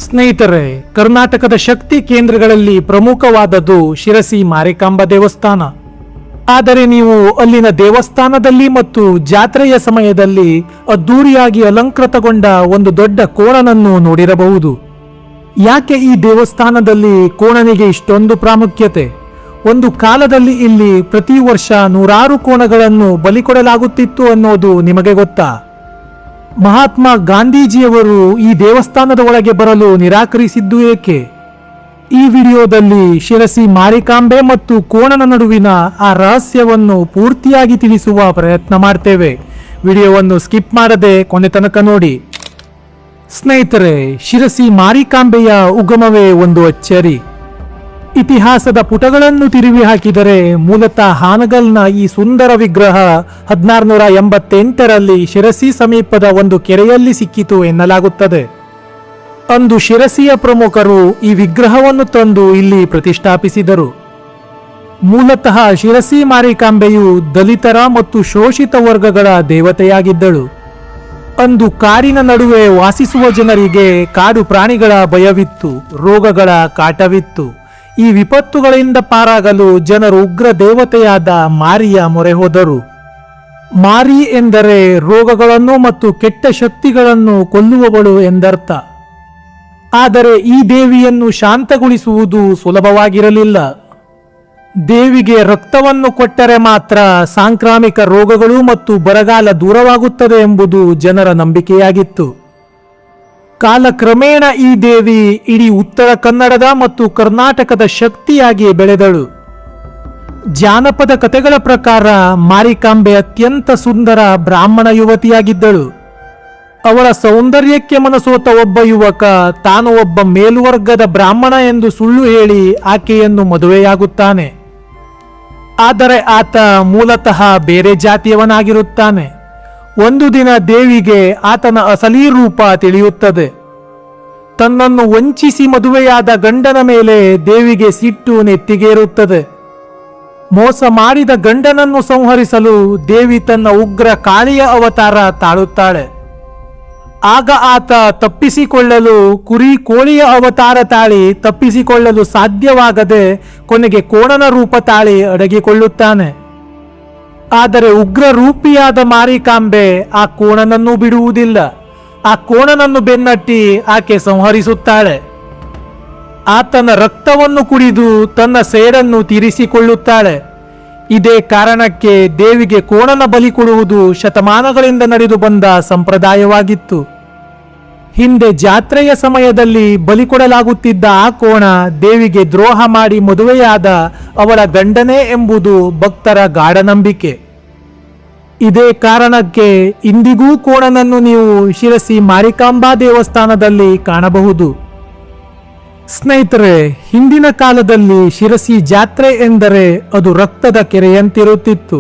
ಸ್ನೇಹಿತರೆ, ಕರ್ನಾಟಕದ ಶಕ್ತಿ ಕೇಂದ್ರಗಳಲ್ಲಿ ಪ್ರಮುಖವಾದದ್ದು ಶಿರಸಿ ಮಾರಿಕಾಂಬಾ ದೇವಸ್ಥಾನ. ಆದರೆ ನೀವು ಅಲ್ಲಿನ ದೇವಸ್ಥಾನದಲ್ಲಿ ಮತ್ತು ಜಾತ್ರೆಯ ಸಮಯದಲ್ಲಿ ಅದ್ದೂರಿಯಾಗಿ ಅಲಂಕೃತಗೊಂಡ ಒಂದು ದೊಡ್ಡ ಕೋಣನನ್ನು ನೋಡಿರಬಹುದು. ಯಾಕೆ ಈ ದೇವಸ್ಥಾನದಲ್ಲಿ ಕೋಣನಿಗೆ ಇಷ್ಟೊಂದು ಪ್ರಾಮುಖ್ಯತೆ? ಒಂದು ಕಾಲದಲ್ಲಿ ಇಲ್ಲಿ ಪ್ರತಿ ವರ್ಷ ನೂರಾರು ಕೋಣಗಳನ್ನು ಬಲಿಕೊಡಲಾಗುತ್ತಿತ್ತು ಅನ್ನೋದು ನಿಮಗೆ ಗೊತ್ತಾ? ಮಹಾತ್ಮ ಗಾಂಧೀಜಿಯವರು ಈ ದೇವಸ್ಥಾನದ ಒಳಗೆ ಬರಲು ನಿರಾಕರಿಸಿದ್ದು ಏಕೆ? ಈ ವಿಡಿಯೋದಲ್ಲಿ ಶಿರಸಿ ಮಾರಿಕಾಂಬೆ ಮತ್ತು ಕೋಣನ ನಡುವಿನ ಆ ರಹಸ್ಯವನ್ನು ಪೂರ್ತಿಯಾಗಿ ತಿಳಿಸುವ ಪ್ರಯತ್ನ ಮಾಡ್ತೇವೆ. ವಿಡಿಯೋವನ್ನು ಸ್ಕಿಪ್ ಮಾಡದೆ ಕೊನೆ ತನಕ ನೋಡಿ. ಸ್ನೇಹಿತರೆ, ಶಿರಸಿ ಮಾರಿಕಾಂಬೆಯ ಉಗಮವೇ ಒಂದು ಅಚ್ಚರಿ. ಇತಿಹಾಸದ ಪುಟಗಳನ್ನು ತಿರುವಿ ಹಾಕಿದರೆ ಮೂಲತಃ ಹಾನಗಲ್ನ ಈ ಸುಂದರ ವಿಗ್ರಹ 1688ರಲ್ಲಿ ಶಿರಸಿ ಸಮೀಪದ ಒಂದು ಕೆರೆಯಲ್ಲಿ ಸಿಕ್ಕಿತು ಎನ್ನಲಾಗುತ್ತದೆ. ಅಂದು ಶಿರಸಿಯ ಪ್ರಮುಖರು ಈ ವಿಗ್ರಹವನ್ನು ತಂದು ಇಲ್ಲಿ ಪ್ರತಿಷ್ಠಾಪಿಸಿದರು. ಮೂಲತಃ ಶಿರಸಿ ಮಾರಿಕಾಂಬೆಯು ದಲಿತರ ಮತ್ತು ಶೋಷಿತ ವರ್ಗಗಳ ದೇವತೆಯಾಗಿದ್ದಳು. ಅಂದು ಕಾಡಿನ ನಡುವೆ ವಾಸಿಸುವ ಜನರಿಗೆ ಕಾಡು ಪ್ರಾಣಿಗಳ ಭಯವಿತ್ತು, ರೋಗಗಳ ಕಾಟವಿತ್ತು. ಈ ವಿಪತ್ತುಗಳಿಂದ ಪಾರಾಗಲು ಜನರು ಉಗ್ರ ದೇವತೆಯಾದ ಮಾರಿಯ ಮೊರೆ ಹೋದರು. ಮಾರಿ ಎಂದರೆ ರೋಗಗಳನ್ನು ಮತ್ತು ಕೆಟ್ಟ ಶಕ್ತಿಗಳನ್ನು ಕೊಲ್ಲುವವಳು ಎಂದರ್ಥ. ಆದರೆ ಈ ದೇವಿಯನ್ನು ಶಾಂತಗೊಳಿಸುವುದು ಸುಲಭವಾಗಿರಲಿಲ್ಲ. ದೇವಿಗೆ ರಕ್ತವನ್ನು ಕೊಟ್ಟರೆ ಮಾತ್ರ ಸಾಂಕ್ರಾಮಿಕ ರೋಗಗಳು ಮತ್ತು ಬರಗಾಲ ದೂರವಾಗುತ್ತದೆ ಎಂಬುದು ಜನರ ನಂಬಿಕೆಯಾಗಿತ್ತು. ಕಾಲಕ್ರಮೇಣ ಈ ದೇವಿ ಇಡೀ ಉತ್ತರ ಕನ್ನಡದ ಮತ್ತು ಕರ್ನಾಟಕದ ಶಕ್ತಿಯಾಗಿ ಬೆಳೆದಳು. ಜಾನಪದ ಕಥೆಗಳ ಪ್ರಕಾರ ಮಾರಿಕಾಂಬೆ ಅತ್ಯಂತ ಸುಂದರ ಬ್ರಾಹ್ಮಣ ಯುವತಿಯಾಗಿದ್ದಳು. ಅವಳ ಸೌಂದರ್ಯಕ್ಕೆ ಮನಸೋತ ಒಬ್ಬ ಯುವಕ ತಾನು ಒಬ್ಬ ಮೇಲ್ವರ್ಗದ ಬ್ರಾಹ್ಮಣ ಎಂದು ಸುಳ್ಳು ಹೇಳಿ ಆಕೆಯನ್ನು ಮದುವೆಯಾಗುತ್ತಾನೆ. ಆದರೆ ಆತ ಮೂಲತಃ ಬೇರೆ ಜಾತಿಯವನಾಗಿರುತ್ತಾನೆ. ಒಂದು ದಿನ ದೇವಿಗೆ ಆತನ ಅಸಲಿ ರೂಪ ತಿಳಿಯುತ್ತದೆ. ತನ್ನನ್ನು ವಂಚಿಸಿ ಮದುವೆಯಾದ ಗಂಡನ ಮೇಲೆ ದೇವಿಗೆ ಸಿಟ್ಟು ನೆತ್ತಿಗೇರುತ್ತದೆ. ಮೋಸ ಮಾಡಿದ ಗಂಡನನ್ನು ಸಂಹರಿಸಲು ದೇವಿ ತನ್ನ ಉಗ್ರ ಕಾಳಿಯ ಅವತಾರ ತಾಳುತ್ತಾಳೆ. ಆಗ ಆತ ತಪ್ಪಿಸಿಕೊಳ್ಳಲು ಕುರಿ ಕೋಳಿಯ ಅವತಾರ ತಾಳಿ ತಪ್ಪಿಸಿಕೊಳ್ಳಲು ಸಾಧ್ಯವಾಗದೆ ಕೊನೆಗೆ ಕೋಣನ ರೂಪ ತಾಳಿ ಅಡಗಿಕೊಳ್ಳುತ್ತಾನೆ. ಆದರೆ ಉಗ್ರ ರೂಪಿಯಾದ ಮಾರಿಕಾಂಬೆ ಆ ಕೋಣನನ್ನು ಬಿಡುವುದಿಲ್ಲ. ಆ ಕೋಣನನ್ನು ಬೆನ್ನಟ್ಟಿ ಆಕೆ ಸಂಹರಿಸುತ್ತಾಳೆ. ಆತನ ರಕ್ತವನ್ನು ಕುಡಿದು ತನ್ನ ಸೇಡನ್ನು ತೀರಿಸಿಕೊಳ್ಳುತ್ತಾಳೆ. ಇದೇ ಕಾರಣಕ್ಕೆ ದೇವಿಗೆ ಕೋಣನ ಬಲಿ ಕೊಡುವುದು ಶತಮಾನಗಳಿಂದ ನಡೆದು ಬಂದ ಸಂಪ್ರದಾಯವಾಗಿತ್ತು. ಹಿಂದೆ ಜಾತ್ರೆಯ ಸಮಯದಲ್ಲಿ ಬಲಿ ಕೊಡಲಾಗುತ್ತಿದ್ದ ಆ ಕೋಣ ದೇವಿಗೆ ದ್ರೋಹ ಮಾಡಿ ಮದುವೆಯಾದ ಅವಳ ಗಂಡನೇ ಎಂಬುದು ಭಕ್ತರ ಗಾಢ ನಂಬಿಕೆ. ಇದೇ ಕಾರಣಕ್ಕೆ ಇಂದಿಗೂ ಕೋಣನನ್ನು ನೀವು ಶಿರಸಿ ಮಾರಿಕಾಂಬಾ ದೇವಸ್ಥಾನದಲ್ಲಿ ಕಾಣಬಹುದು. ಸ್ನೇಹಿತರೆ, ಹಿಂದಿನ ಕಾಲದಲ್ಲಿ ಶಿರಸಿ ಜಾತ್ರೆ ಎಂದರೆ ಅದು ರಕ್ತದ ಕೆರೆಯಂತಿರುತ್ತಿತ್ತು.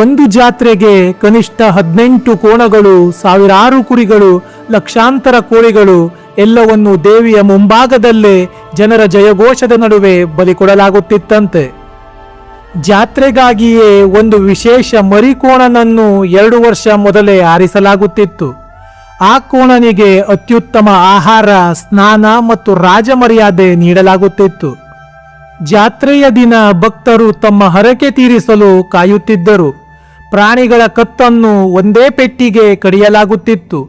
ಒಂದು ಜಾತ್ರೆಗೆ ಕನಿಷ್ಠ 18 ಕೋಣಗಳು, ಸಾವಿರಾರು ಕುರಿಗಳು, ಲಕ್ಷಾಂತರ ಕೋಳಿಗಳು ಎಲ್ಲವನ್ನು ದೇವಿಯ ಮುಂಭಾಗದಲ್ಲೇ ಜನರ ಜಯಘೋಷದ ನಡುವೆ ಬಲಿಕೊಡಲಾಗುತ್ತಿತ್ತಂತೆ. ಜಾತ್ರೆಗಾಗಿಯೇ ಒಂದು ವಿಶೇಷ ಮರಿಕೋಣನನ್ನು 2 ವರ್ಷ ಮೊದಲೇ ಆರಿಸಲಾಗುತ್ತಿತ್ತು. ಆ ಕೋಣನಿಗೆ ಅತ್ಯುತ್ತಮ ಆಹಾರ, ಸ್ನಾನ ಮತ್ತು ರಾಜಮರ್ಯಾದೆ ನೀಡಲಾಗುತ್ತಿತ್ತು. ಜಾತ್ರೆಯ ದಿನ ಭಕ್ತರು ತಮ್ಮ ಹರಕೆ ತೀರಿಸಲು ಕಾಯುತ್ತಿದ್ದರು. ಪ್ರಾಣಿಗಳ ಕತ್ತನ್ನು ಒಂದೇ ಪೆಟ್ಟಿಗೆ ಕಡಿಯಲಾಗುತ್ತಿತ್ತು.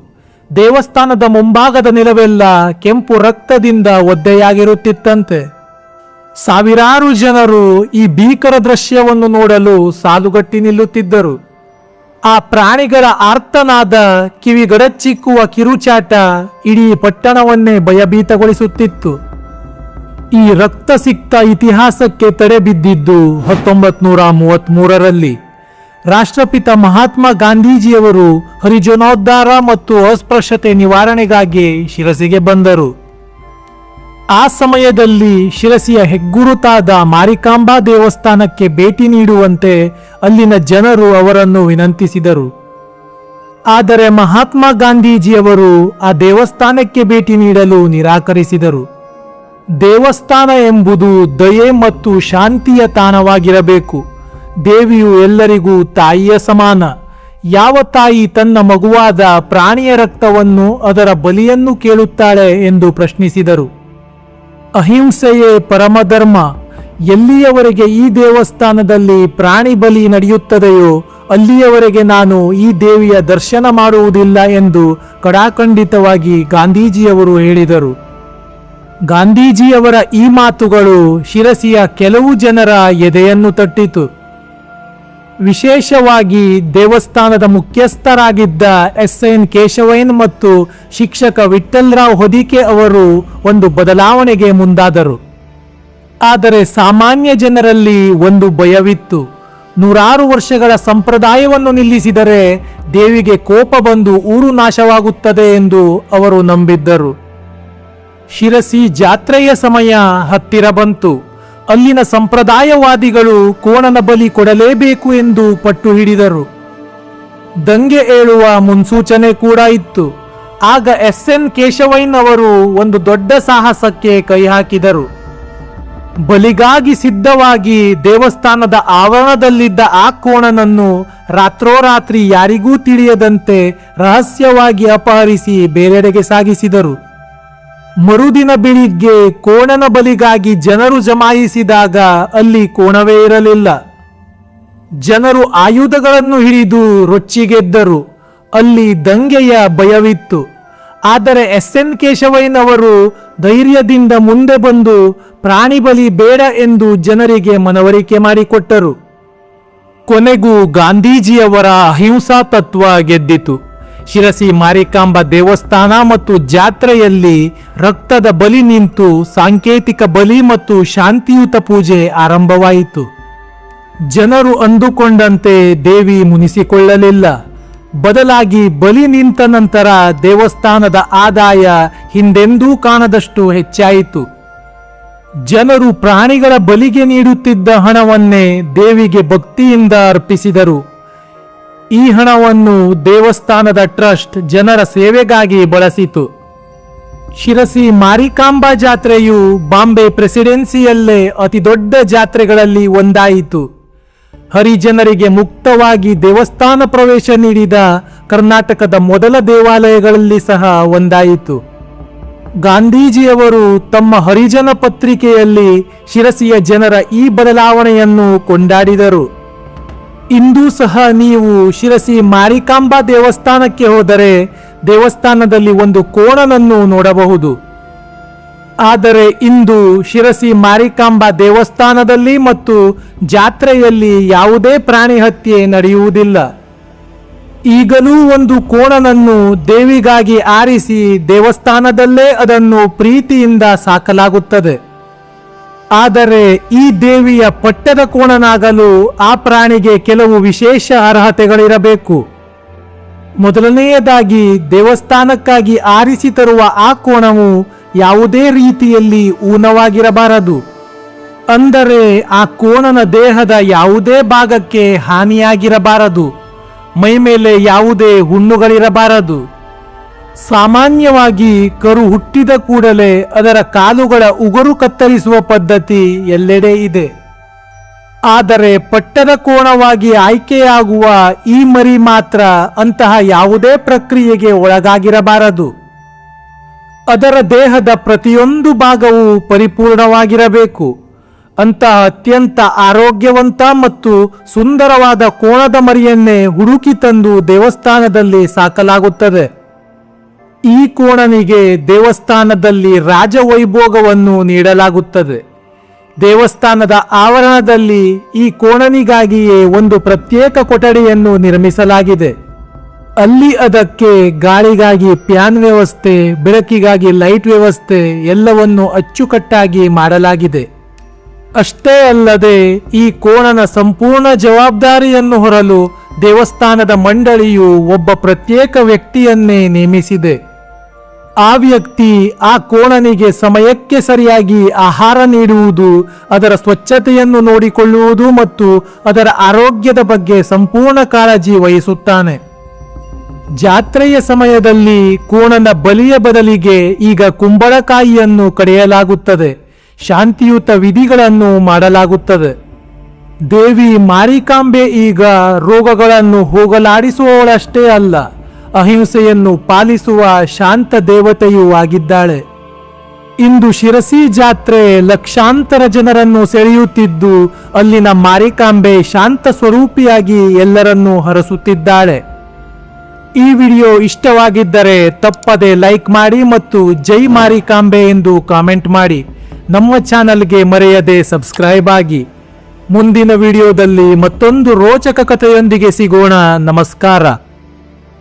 ದೇವಸ್ಥಾನದ ಮುಂಭಾಗದ ನೆಲವೆಲ್ಲ ಕೆಂಪು ರಕ್ತದಿಂದ ಒದ್ದೆಯಾಗಿರುತ್ತಿತ್ತಂತೆ. ಸಾವಿರಾರು ಜನರು ಈ ಭೀಕರ ದೃಶ್ಯವನ್ನು ನೋಡಲು ಸಾಲುಗಟ್ಟಿ ನಿಲ್ಲುತ್ತಿದ್ದರು. ಆ ಪ್ರಾಣಿಗಳ ಆರ್ತನಾದ, ಕಿವಿಗಡಚ್ಚಿಕ್ಕುವ ಕಿರುಚಾಟ ಇಡೀ ಪಟ್ಟಣವನ್ನೇ ಭಯಭೀತಗೊಳಿಸುತ್ತಿತ್ತು. ಈ ರಕ್ತಸಿಕ್ತ ಇತಿಹಾಸಕ್ಕೆ ತಡೆ ಬಿದ್ದಿದ್ದು 1933ರಲ್ಲಿ. ರಾಷ್ಟ್ರಪಿತ ಮಹಾತ್ಮ ಗಾಂಧೀಜಿಯವರು ಹರಿಜನೋದ್ಧಾರ ಮತ್ತು ಅಸ್ಪೃಶ್ಯತೆ ನಿವಾರಣೆಗಾಗಿ ಶಿರಸಿಗೆ ಬಂದರು. ಆ ಸಮಯದಲ್ಲಿ ಶಿರಸಿಯ ಹೆಗ್ಗುರುತಾದ ಮಾರಿಕಾಂಬಾ ದೇವಸ್ಥಾನಕ್ಕೆ ಭೇಟಿ ನೀಡುವಂತೆ ಅಲ್ಲಿನ ಜನರು ಅವರನ್ನು ವಿನಂತಿಸಿದರು. ಆದರೆ ಮಹಾತ್ಮ ಗಾಂಧೀಜಿಯವರು ಆ ದೇವಸ್ಥಾನಕ್ಕೆ ಭೇಟಿ ನೀಡಲು ನಿರಾಕರಿಸಿದರು. ದೇವಸ್ಥಾನ ಎಂಬುದು ದಯೆ ಮತ್ತು ಶಾಂತಿಯ ತಾಣವಾಗಿರಬೇಕು. ದೇವಿಯು ಎಲ್ಲರಿಗೂ ತಾಯಿಯ ಸಮಾನ. ಯಾವ ತಾಯಿ ತನ್ನ ಮಗುವಾದ ಪ್ರಾಣಿಯ ರಕ್ತವನ್ನು ಅದರ ಬಲಿಯನ್ನು ಕೇಳುತ್ತಾಳೆ ಎಂದು ಪ್ರಶ್ನಿಸಿದರು. ಅಹಿಂಸೆಯೇ ಪರಮಧರ್ಮ. ಎಲ್ಲಿಯವರೆಗೆ ಈ ದೇವಸ್ಥಾನದಲ್ಲಿ ಪ್ರಾಣಿ ಬಲಿ ನಡೆಯುತ್ತದೆಯೋ ಅಲ್ಲಿಯವರೆಗೆ ನಾನು ಈ ದೇವಿಯ ದರ್ಶನ ಮಾಡುವುದಿಲ್ಲ ಎಂದು ಕಡಾಖಂಡಿತವಾಗಿ ಗಾಂಧೀಜಿಯವರು ಹೇಳಿದರು. ಗಾಂಧೀಜಿಯವರ ಈ ಮಾತುಗಳು ಶಿರಸಿಯ ಕೆಲವು ಜನರ ಎದೆಯನ್ನು ತಟ್ಟಿತು. ವಿಶೇಷವಾಗಿ ದೇವಸ್ಥಾನದ ಮುಖ್ಯಸ್ಥರಾಗಿದ್ದ ಎಸ್.ಎನ್. ಕೇಶವಯ್ಯನ್ ಮತ್ತು ಶಿಕ್ಷಕ ವಿಠ್ಠಲರಾವ್ ಹೊದಿಕೆ ಅವರು ಒಂದು ಬದಲಾವಣೆಗೆ ಮುಂದಾದರು. ಆದರೆ ಸಾಮಾನ್ಯ ಜನರಲ್ಲಿ ಒಂದು ಭಯವಿತ್ತು. 100 ವರ್ಷಗಳ ಸಂಪ್ರದಾಯವನ್ನು ನಿಲ್ಲಿಸಿದರೆ ದೇವಿಗೆ ಕೋಪ ಬಂದು ಊರು ನಾಶವಾಗುತ್ತದೆ ಎಂದು ಅವರು ನಂಬಿದ್ದರು. ಶಿರಸಿ ಜಾತ್ರೆಯ ಸಮಯ ಹತ್ತಿರ ಬಂತು. ಅಲ್ಲಿನ ಸಂಪ್ರದಾಯವಾದಿಗಳು ಕೋಣನ ಬಲಿ ಕೊಡಲೇಬೇಕು ಎಂದು ಪಟ್ಟು ಹಿಡಿದರು. ದಂಗೆ ಏಳುವ ಮುನ್ಸೂಚನೆ ಕೂಡ ಇತ್ತು. ಆಗ ಎಸ್.ಎನ್. ಕೇಶವಯ್ಯನ್ ಅವರು ಒಂದು ದೊಡ್ಡ ಸಾಹಸಕ್ಕೆ ಕೈ ಹಾಕಿದರು. ಬಲಿಗಾಗಿ ಸಿದ್ಧವಾಗಿ ದೇವಸ್ಥಾನದ ಆವರಣದಲ್ಲಿದ್ದ ಆ ಕೋಣನನ್ನು ರಾತ್ರೋರಾತ್ರಿ ಯಾರಿಗೂ ತಿಳಿಯದಂತೆ ರಹಸ್ಯವಾಗಿ ಅಪಹರಿಸಿ ಬೇರೆಡೆಗೆ ಸಾಗಿಸಿದರು. ಮರುದಿನ ಬೆಳಿಗ್ಗೆ ಕೋಣನ ಬಲಿಗಾಗಿ ಜನರು ಜಮಾಯಿಸಿದಾಗ ಅಲ್ಲಿ ಕೋಣವೇ ಇರಲಿಲ್ಲ. ಜನರು ಆಯುಧಗಳನ್ನು ಹಿಡಿದು ರೊಚ್ಚಿಗೆದ್ದರು. ಅಲ್ಲಿ ದಂಗೆಯ ಭಯವಿತ್ತು. ಆದರೆ ಎಸ್.ಎನ್. ಕೇಶವಯ್ಯನ್ ಅವರು ಧೈರ್ಯದಿಂದ ಮುಂದೆ ಬಂದು ಪ್ರಾಣಿ ಬಲಿ ಬೇಡ ಎಂದು ಜನರಿಗೆ ಮನವರಿಕೆ ಮಾಡಿಕೊಟ್ಟರು. ಕೊನೆಗೂ ಗಾಂಧೀಜಿಯವರ ಅಹಿಂಸಾ ತತ್ವ ಗೆದ್ದಿತು. ಶಿರಸಿ ಮಾರಿಕಾಂಬಾ ದೇವಸ್ಥಾನ ಮತ್ತು ಜಾತ್ರೆಯಲ್ಲಿ ರಕ್ತದ ಬಲಿ ನಿಂತು ಸಾಂಕೇತಿಕ ಬಲಿ ಮತ್ತು ಶಾಂತಿಯುತ ಪೂಜೆ ಆರಂಭವಾಯಿತು. ಜನರು ಅಂದುಕೊಂಡಂತೆ ದೇವಿ ಮುನಿಸಿಕೊಳ್ಳಲಿಲ್ಲ. ಬದಲಾಗಿ ಬಲಿ ನಿಂತ ನಂತರ ದೇವಸ್ಥಾನದ ಆದಾಯ ಹಿಂದೆಂದೂ ಕಾಣದಷ್ಟು ಹೆಚ್ಚಾಯಿತು. ಜನರು ಪ್ರಾಣಿಗಳ ಬಲಿಗೆ ನೀಡುತ್ತಿದ್ದ ಹಣವನ್ನೇ ದೇವಿಗೆ ಭಕ್ತಿಯಿಂದ ಅರ್ಪಿಸಿದರು. ಈ ಹಣವನ್ನು ದೇವಸ್ಥಾನದ ಟ್ರಸ್ಟ್ ಜನರ ಸೇವೆಗಾಗಿ ಬಳಸಿತು. ಶಿರಸಿ ಮಾರಿಕಾಂಬಾ ಜಾತ್ರೆಯು ಬಾಂಬೆ ಪ್ರೆಸಿಡೆನ್ಸಿಯಲ್ಲೇ ಅತಿದೊಡ್ಡ ಜಾತ್ರೆಗಳಲ್ಲಿ ಒಂದಾಯಿತು. ಹರಿಜನರಿಗೆ ಮುಕ್ತವಾಗಿ ದೇವಸ್ಥಾನ ಪ್ರವೇಶ ನೀಡಿದ ಕರ್ನಾಟಕದ ಮೊದಲ ದೇವಾಲಯಗಳಲ್ಲಿ ಸಹ ಒಂದಾಯಿತು. ಗಾಂಧೀಜಿಯವರು ತಮ್ಮ ಹರಿಜನ ಪತ್ರಿಕೆಯಲ್ಲಿ ಶಿರಸಿಯ ಜನರ ಈ ಬದಲಾವಣೆಯನ್ನು ಕೊಂಡಾಡಿದರು. ಇಂದೂ ಸಹ ನೀವು ಶಿರಸಿ ಮಾರಿಕಾಂಬಾ ದೇವಸ್ಥಾನಕ್ಕೆ ಹೋದರೆ ದೇವಸ್ಥಾನದಲ್ಲಿ ಒಂದು ಕೋಣನನ್ನು ನೋಡಬಹುದು. ಆದರೆ ಇಂದು ಶಿರಸಿ ಮಾರಿಕಾಂಬಾ ದೇವಸ್ಥಾನದಲ್ಲಿ ಮತ್ತು ಜಾತ್ರೆಯಲ್ಲಿ ಯಾವುದೇ ಪ್ರಾಣಿ ಹತ್ಯೆ ನಡೆಯುವುದಿಲ್ಲ. ಈಗಲೂ ಒಂದು ಕೋಣನನ್ನು ದೇವಿಗಾಗಿ ಆರಿಸಿ ದೇವಸ್ಥಾನದಲ್ಲೇ ಅದನ್ನು ಪ್ರೀತಿಯಿಂದ ಸಾಕಲಾಗುತ್ತದೆ. ಆದರೆ ಈ ದೇವಿಯ ಪಟ್ಟದ ಕೋಣನಾಗಲು ಆ ಪ್ರಾಣಿಗೆ ಕೆಲವು ವಿಶೇಷ ಅರ್ಹತೆಗಳಿರಬೇಕು. ಮೊದಲನೆಯದಾಗಿ ದೇವಸ್ಥಾನಕ್ಕಾಗಿ ಆರಿಸಿ ತರುವ ಆ ಕೋಣವು ಯಾವುದೇ ರೀತಿಯಲ್ಲಿ ಊನವಾಗಿರಬಾರದು. ಅಂದರೆ ಆ ಕೋಣನ ದೇಹದ ಯಾವುದೇ ಭಾಗಕ್ಕೆ ಹಾನಿಯಾಗಿರಬಾರದು. ಮೈಮೇಲೆ ಯಾವುದೇ ಹುಣ್ಣುಗಳಿರಬಾರದು. ಸಾಮಾನ್ಯವಾಗಿ ಕರು ಹುಟ್ಟಿದ ಕೂಡಲೇ ಅದರ ಕಾಲುಗಳ ಉಗುರು ಕತ್ತರಿಸುವ ಪದ್ಧತಿ ಎಲ್ಲೆಡೆ ಇದೆ. ಆದರೆ ಪಟ್ಟದ ಕೋಣವಾಗಿ ಆಯ್ಕೆಯಾಗುವ ಈ ಮರಿ ಮಾತ್ರ ಅಂತಹ ಯಾವುದೇ ಪ್ರಕ್ರಿಯೆಗೆ ಒಳಗಾಗಿರಬಾರದು. ಅದರ ದೇಹದ ಪ್ರತಿಯೊಂದು ಭಾಗವು ಪರಿಪೂರ್ಣವಾಗಿರಬೇಕು. ಅಂತಹ ಅತ್ಯಂತ ಆರೋಗ್ಯವಂತ ಮತ್ತು ಸುಂದರವಾದ ಕೋಣದ ಮರಿಯನ್ನೇ ಹುಡುಕಿ ತಂದು ದೇವಸ್ಥಾನದಲ್ಲಿ ಸಾಕಲಾಗುತ್ತದೆ. ಈ ಕೋಣನಿಗೆ ದೇವಸ್ಥಾನದಲ್ಲಿ ರಾಜವೈಭೋಗವನ್ನು ನೀಡಲಾಗುತ್ತದೆ. ದೇವಸ್ಥಾನದ ಆವರಣದಲ್ಲಿ ಈ ಕೋಣನಿಗಾಗಿಯೇ ಒಂದು ಪ್ರತ್ಯೇಕ ಕೊಠಡಿಯನ್ನು ನಿರ್ಮಿಸಲಾಗಿದೆ. ಅಲ್ಲಿ ಅದಕ್ಕೆ ಗಾಳಿಗಾಗಿ ಫ್ಯಾನ್ ವ್ಯವಸ್ಥೆ, ಬೆಳಕಿಗಾಗಿ ಲೈಟ್ ವ್ಯವಸ್ಥೆ ಎಲ್ಲವನ್ನು ಅಚ್ಚುಕಟ್ಟಾಗಿ ಮಾಡಲಾಗಿದೆ. ಅಷ್ಟೇ ಅಲ್ಲದೆ ಈ ಕೋಣನ ಸಂಪೂರ್ಣ ಜವಾಬ್ದಾರಿಯನ್ನು ಹೊರಲು ದೇವಸ್ಥಾನದ ಮಂಡಳಿಯು ಒಬ್ಬ ಪ್ರತ್ಯೇಕ ವ್ಯಕ್ತಿಯನ್ನೇ ನೇಮಿಸಿದೆ. ಆ ವ್ಯಕ್ತಿ ಆ ಕೋಣನಿಗೆ ಸಮಯಕ್ಕೆ ಸರಿಯಾಗಿ ಆಹಾರ ನೀಡುವುದು, ಅದರ ಸ್ವಚ್ಛತೆಯನ್ನು ನೋಡಿಕೊಳ್ಳುವುದು ಮತ್ತು ಅದರ ಆರೋಗ್ಯದ ಬಗ್ಗೆ ಸಂಪೂರ್ಣ ಕಾಳಜಿ ವಹಿಸುತ್ತಾನೆ. ಜಾತ್ರೆಯ ಸಮಯದಲ್ಲಿ ಕೋಣನ ಬಲಿಯ ಬದಲಿಗೆ ಈಗ ಕುಂಬಳಕಾಯಿಯನ್ನು ಕಡಿಯಲಾಗುತ್ತದೆ. ಶಾಂತಿಯುತ ವಿಧಿಗಳನ್ನು ಮಾಡಲಾಗುತ್ತದೆ. ದೇವಿ ಮಾರಿಕಾಂಬೆ ಈಗ ರೋಗಗಳನ್ನು ಹೋಗಲಾಡಿಸುವವಳಷ್ಟೇ ಅಲ್ಲ, ಅಹಿಂಸೆಯನ್ನು ಪಾಲಿಸುವ ಶಾಂತ ದೇವತೆಯೂ ಆಗಿದ್ದಾಳೆ. ಇಂದು ಶಿರಸಿ ಜಾತ್ರೆ ಲಕ್ಷಾಂತರ ಜನರನ್ನು ಸೆಳೆಯುತ್ತಿದ್ದು, ಅಲ್ಲಿನ ಮಾರಿಕಾಂಬೆ ಶಾಂತ ಸ್ವರೂಪಿಯಾಗಿ ಎಲ್ಲರನ್ನೂ ಹರಸುತ್ತಿದ್ದಾಳೆ. ಈ ವಿಡಿಯೋ ಇಷ್ಟವಾಗಿದ್ದರೆ ತಪ್ಪದೆ ಲೈಕ್ ಮಾಡಿ ಮತ್ತು ಜೈ ಮಾರಿಕಾಂಬೆ ಎಂದು ಕಾಮೆಂಟ್ ಮಾಡಿ. ನಮ್ಮ ಚಾನಲ್ಗೆ ಮರೆಯದೆ ಸಬ್ಸ್ಕ್ರೈಬ್ ಆಗಿ. ಮುಂದಿನ ವಿಡಿಯೋದಲ್ಲಿ ಮತ್ತೊಂದು ರೋಚಕ ಕಥೆಯೊಂದಿಗೆ ಸಿಗೋಣ. ನಮಸ್ಕಾರ.